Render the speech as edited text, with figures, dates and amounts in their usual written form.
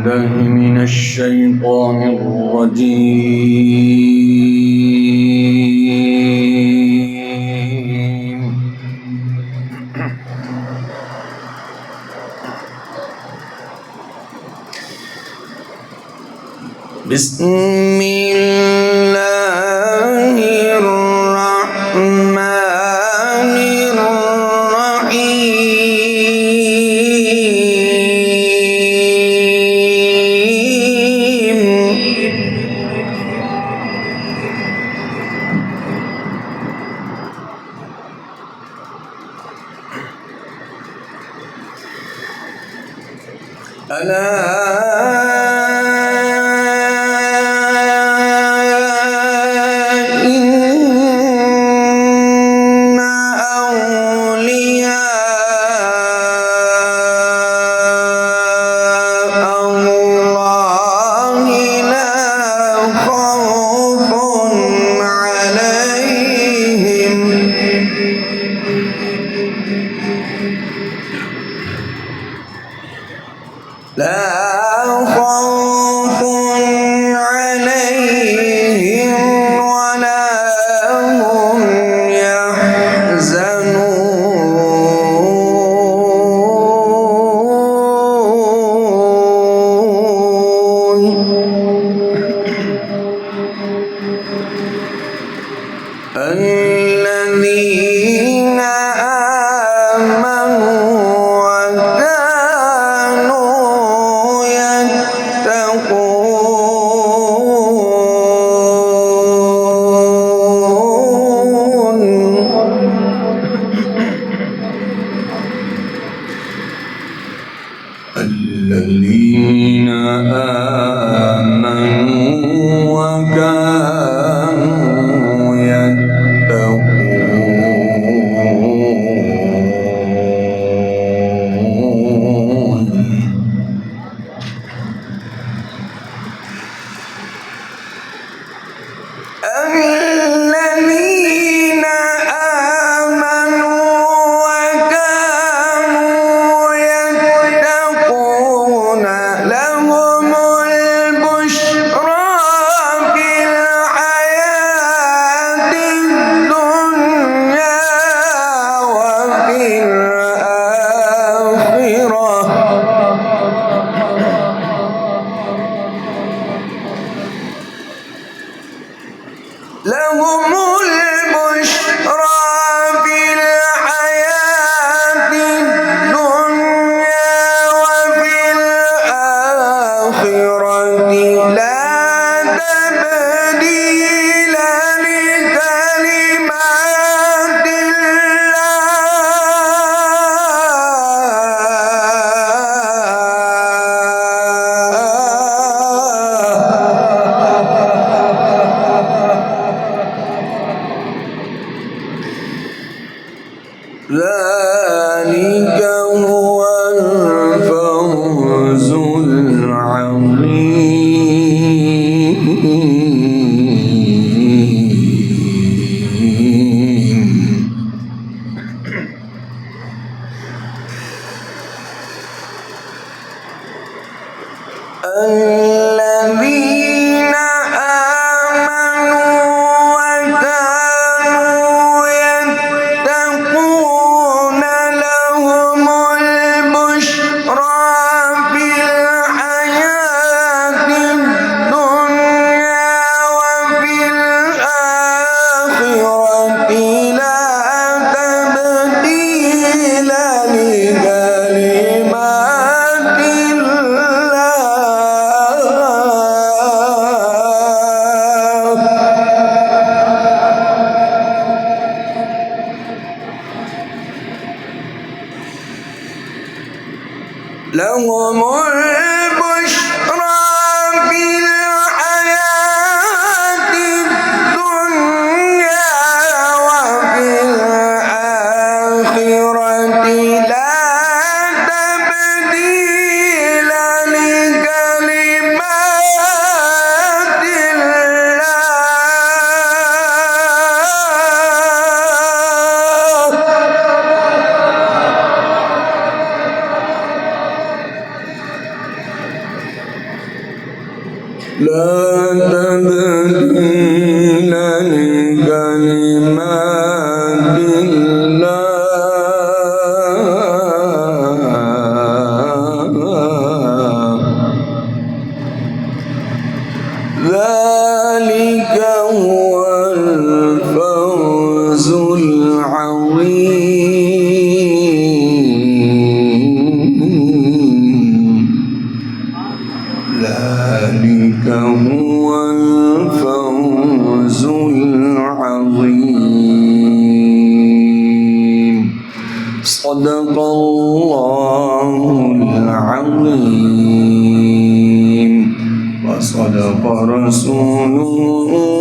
بالله من الشيطان الرجيم. بسم الله الرحمن الرحيم. الذين آمنوا وكانوا يتقون. الذين آمنوا وكانوا يتقون. الذين آمنوا وكانوا يتقون لهم البشرى في الحياة الدنيا وفي الآخرة. لهم البشرى في الحياة الدنيا وفي الآخرة لا تبديل لكلمات ذلك هو الفوز العظيم. الذين آمنوا وكانوا يتقون لهم البشرى في الحياة الدنيا وفي الآخرة لا تبديل لكلمات لهم البشرى في الحياة الدنيا وفي الآخرة لا تبديل لكلمات الله. لا تبديل لكلمات الله ذلك هو الفوز العظيم ذلك هو الفوز العظيم صدق الله العظيم وصدق رسوله